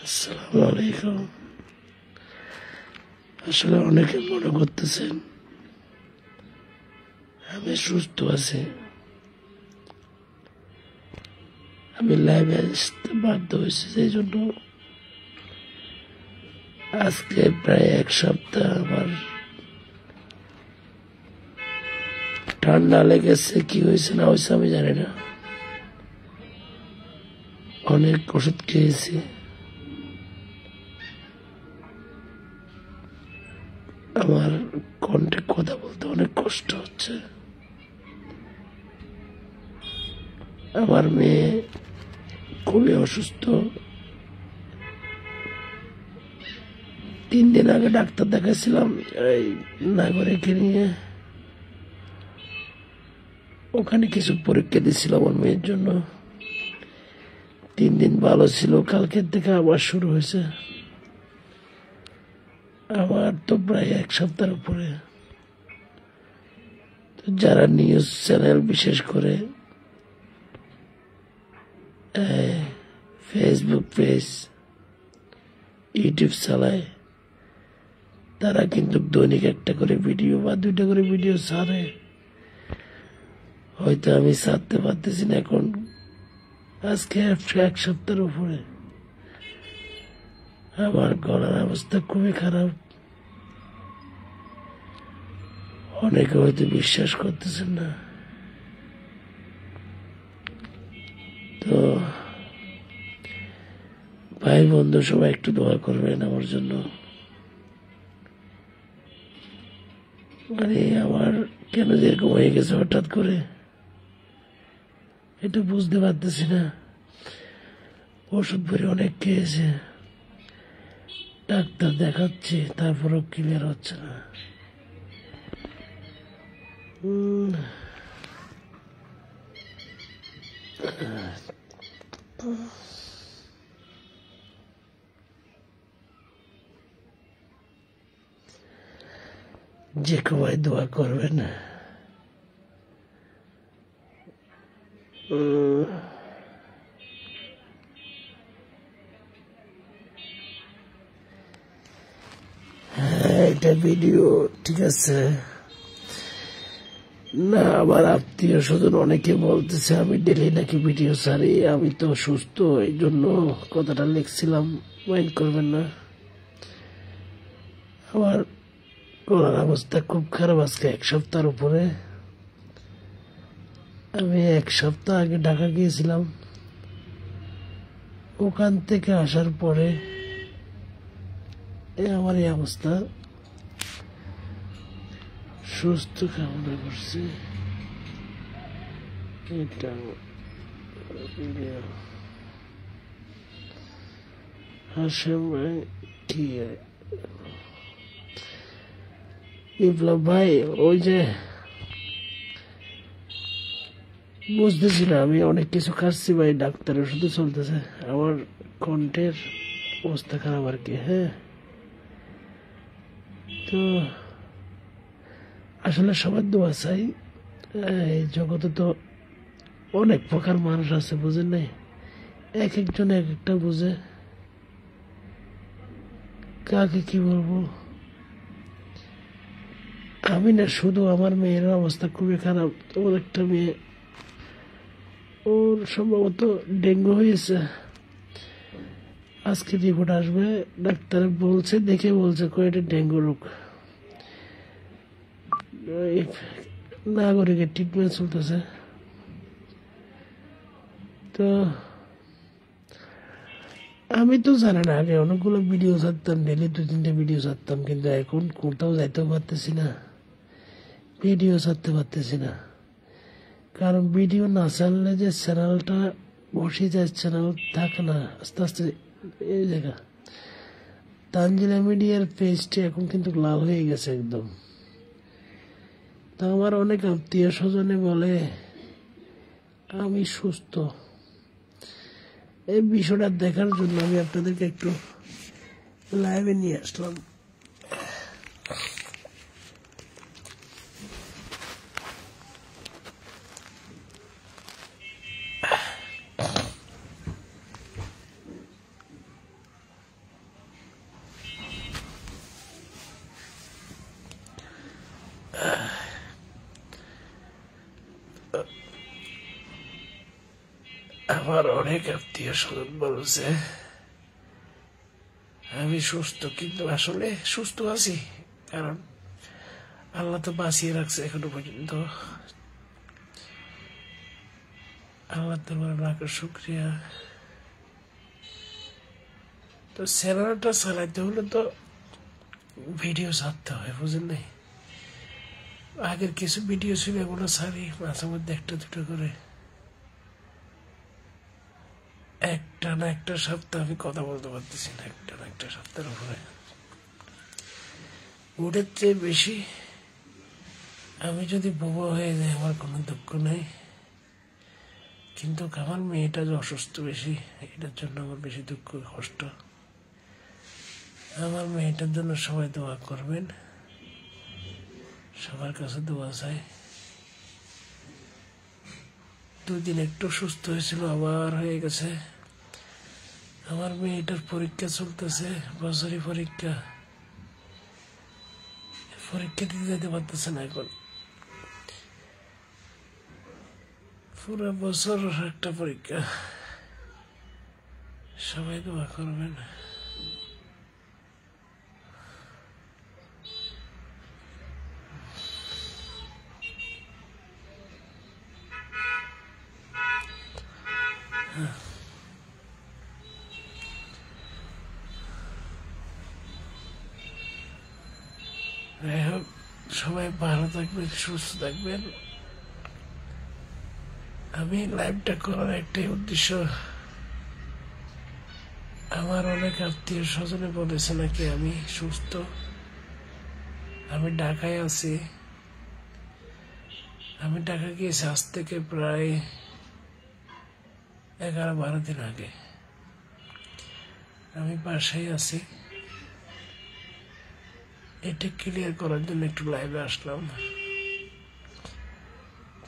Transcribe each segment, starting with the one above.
আসসালামু আলাইকুম। আসলে অনেকে মনে করতেছেন আমি সুস্থ আছি, আমি লাইভে আসতে বাধ্য হয়েছি। সেই জন্য আজকে প্রায় এক সপ্তাহ আমার ঠান্ডা লেগেছে, কি হয়েছে না হয়েছে আমি জানি না। অনেক ওষুধ খেয়েছি, আমার কণ্ঠে কথা বলতে অনেক কষ্ট হচ্ছে। আমার মেয়ে খুবই অসুস্থ, 3 দিন আগে ডাক্তার দেখাইছিলাম এই নাগরিকে নিয়ে। ওখানে কিছু পরীক্ষা দিয়েছিলাম আমার মেয়ের জন্য। 3 দিন ভালো ছিল, কালকের থেকে আবার শুরু হয়েছে। আমার তো প্রায় এক সপ্তাহের উপরে। যারা নিউজ চ্যানেল বিশেষ করে ফেসবুক পেজ, ইউটিউব চালায়, তারা কিন্তু দৈনিক একটা করে ভিডিও বা 2টা করে ভিডিও ছাড়ে। হয়তো আমি ছাড়তে পারতেছি না এখন, আজকে এক সপ্তাহের উপরে। আমার গলার অবস্থা খুবই খারাপ। অনেকে হয়তো বিশ্বাস করতেছেন না, তো ভাই বন্ধু সবাই একটু দোয়া করবেন আমার জন্য। মানে আমার কেন যেরকম হয়ে গেছে হঠাৎ করে, এটা বুঝতে পারতেছি না। ওষুধ ভরে অনেক খেয়েছে, ডাক্তার দেখাচ্ছে, তারপরও ক্লিয়ার হচ্ছে না। যে সবাই দোয়া করবেন। এটা ভিডিও ঠিক আছে না? আমার আত্মীয় স্বজন অনেকে বলতেছে আমি ডেলি নাকি ভিডিও ছাড়ি। আমি তো সুস্থ, এই জন্য কথাটা লিখছিলাম, মাইন্ড করবেন না। আমার গলার অবস্থা খুব খারাপ। আজকে এক সপ্তাহের উপরে। আমি এক সপ্তাহ আগে ঢাকা গিয়েছিলাম, ওখান থেকে আসার পরে আমার এই অবস্থা। সুস্থ কামনা করছি। এটা হাসেম ভাই, ঠিক আছে বিপ্লব ভাই। ওই যে বুঝতেছি না, আমি অনেক কিছু খাচ্ছি ভাই, ডাক্তারের ওষুধে চলতেছে। আমার কণ্ঠের অবস্থা খারাপ আর কি। হ্যাঁ, তো আসলে সবার দোয়া চাই। এই জগতে তো অনেক প্রকার মানুষ আছে, বুঝেন নাই? এক একজন এক একটা বুঝে, কাকে কি বলবো। আমি না, শুধু আমার মেয়ের অবস্থা খুবই খারাপ। ওর একটা মেয়ে, ওর সম্ভবত ডেঙ্গু হয়েছে। আজকে রিপোর্ট আসবে, ডাক্তার বলছে, দেখে বলছে এটা ডেঙ্গু রোগ। নাগরিকের ট্রিটমেন্ট চলতেছে। তো আমি তো জানি না, আগে অনেকগুলো ভিডিও ছাড়তাম, ডেলি 2-3টে ভিডিও ছাড়তাম, কিন্তু এখন কোথাও যাইতেও পারতেছি না, ভিডিও ছাড়তে পারতেছি না। কারণ ভিডিও না ছাড়লে যে চ্যানেলটা বসে যায়, চ্যানেল থাকে না আস্তে আস্তে। এই জায়গা তানজিলা মিডিয়ার পেজটি এখন কিন্তু লাল হয়ে গেছে একদম। তা আমার অনেক আত্মীয় স্বজনে বলে আমি সুস্থ। এই বিষয়টা দেখার জন্য আমি আপনাদেরকে একটু লাইভে নিয়ে আসলাম। আমার অনেক আত্মীয় স্বজন বলছে আমি সুস্থ, কিন্তু আসলে সুস্থ আছি, কারণ আল্লাহ তো বাঁচিয়ে রাখছে এখনো পর্যন্ত। আল্লাহ তোমার লাখ শুক্রিয়া। তো চ্যানেলটা চালাইতে হলে তো ভিডিও ছাড়তে হয়, বুঝেন নাই? আগের কিছু ভিডিও ছিল এগুলো ছাড়ি মাঝে মধ্যে একটা দুটো করে। একটা সপ্তাহ আমি কথা বলতে পারতেছি না, একটা সপ্তাহের উপরে। ওটার চেয়ে বেশি আমি যদি বোবা হয়ে যাই আমার কোনো দুঃখ নেই, কিন্তু আমার মেয়েটা যে অসুস্থ বেশি, এটার জন্য আমার বেশি দুঃখ কষ্ট। আমার মেয়েটার জন্য সবাই দোয়া করবেন, সবার কাছে দোয়া চাই। দুদিন একটু সুস্থ হয়েছিল, আবার হয়ে গেছে। আমার মেয়েটার পরীক্ষা চলতেছে, বছরই পরীক্ষা দিতে যেতে পারতেছে না এখন। পুরো বছর একটা পরীক্ষা। সবাই দোয়া করবেন। যাই হোক, সবাই ভালো থাকবেন, সুস্থ থাকবেন। আমি লাইভটা করার একটাই উদ্দেশ্য, আমার অনেক আত্মীয় স্বজনে বলেছে নাকি আমি সুস্থ। আমি ঢাকায় আছি, আমি ঢাকা গিয়েছি আজ থেকে প্রায় 11-12 দিন আগে। আমি বাসায় আছি, এটা ক্লিয়ার করার জন্য একটু লাইভে আসলাম।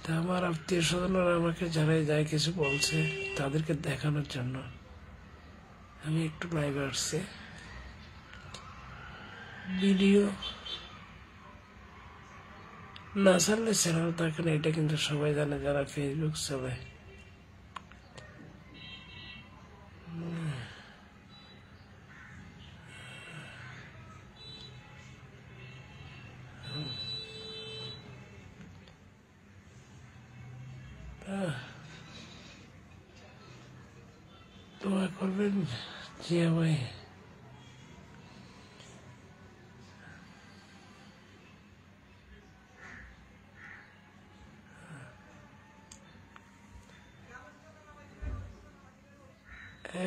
তা আমার আত্মীয় স্বজনরা আমাকে যারাই যায় কিছু বলছে, তাদেরকে দেখানোর জন্য আমি একটু লাইভে আসছি। ভিডিও না ছাড়লে চ্যানেল থাকে না, এটা কিন্তু সবাই জানে যারা ফেসবুক চালায়। দোয়া করবেন জিয়া ভাই।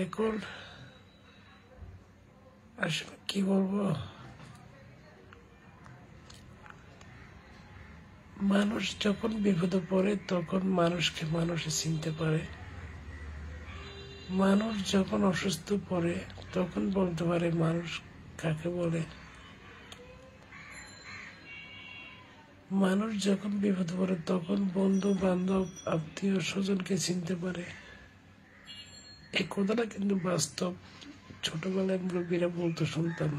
এখন আসলে কি বলবো, মানুষ যখন বিপদে পড়ে তখন মানুষকে মানুষে চিনতে পারে। মানুষ যখন অসুস্থ পড়ে তখন বলতে পারে মানুষ কাকে বলে। মানুষ যখন বিপদে পড়ে তখন বন্ধু বান্ধব আত্মীয় স্বজনকে চিনতে পারে। এই কথাটা কিন্তু বাস্তব, ছোটবেলায় মুরব্বীরা বলতে শুনতাম।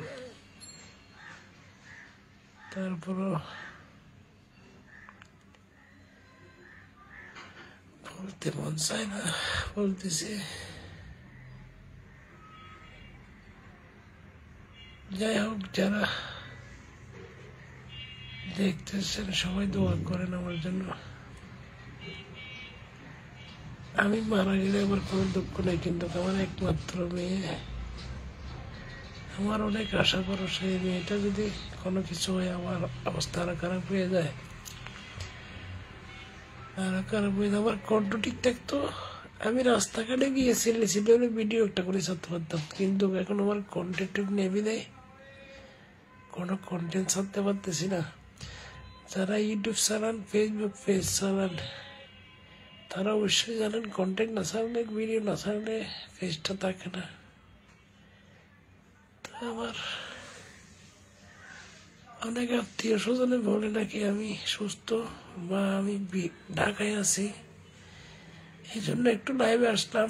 তারপরও বলতে মন চায় না, বলতেছে। যাই হোক, যারা দেখতেছেন সবাই দোয়া করেন আমার জন্য। আমি মারা গেলে আমার কোনো দুঃখ নেই, কিন্তু আমার একমাত্র মেয়ে, আমার অনেক আশা ভরসা। এই মেয়েটা যদি কোনো কিছু হয়, আমার অবস্থা আরো খারাপ হয়ে যায়, আরো খারাপ হয়ে যায়। আমার কণ্ঠ ঠিক থাকতো, আমি রাস্তাঘাটে গিয়ে ছেলে ভিডিও একটা করে ছাড়তে পারতাম, কিন্তু এখন আমার কন্টেন্ট নেমে দেয়, কোনো কন্টেন্ট ছাড়তে পারতেছি না। যারা ইউটিউব চালান, ফেসবুক পেজ চালান, তারা অবশ্যই জানেন কন্টেন্ট না ছাড়লে, ভিডিও না ছাড়লে পেজটা থাকে না। তো আমার অনেক আত্মীয় স্বজনে বলে নাকি আমি সুস্থ বা আমি ঢাকায় আছি, এই জন্য একটু লাইভে আসলাম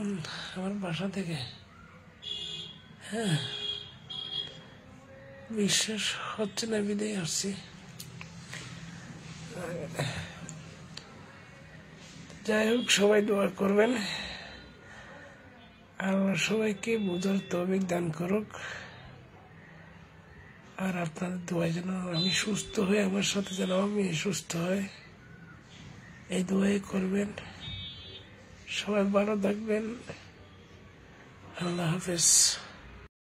আমার বাসা থেকে। হ্যাঁ, বিশ্বাস হচ্ছে না, বিদায় আসছি। যাই হোক, সবাই দোয়া করবেন, আল্লাহ সবাইকে বোঝার তৌফিক দান করুক। আর আপনাদের দোয়া যেন আমি সুস্থ হই, আমার সাথে যেন আমি সুস্থ হয়, এই দোয়াই করবেন। সবাই ভালো থাকবেন। আল্লাহ হাফেজ।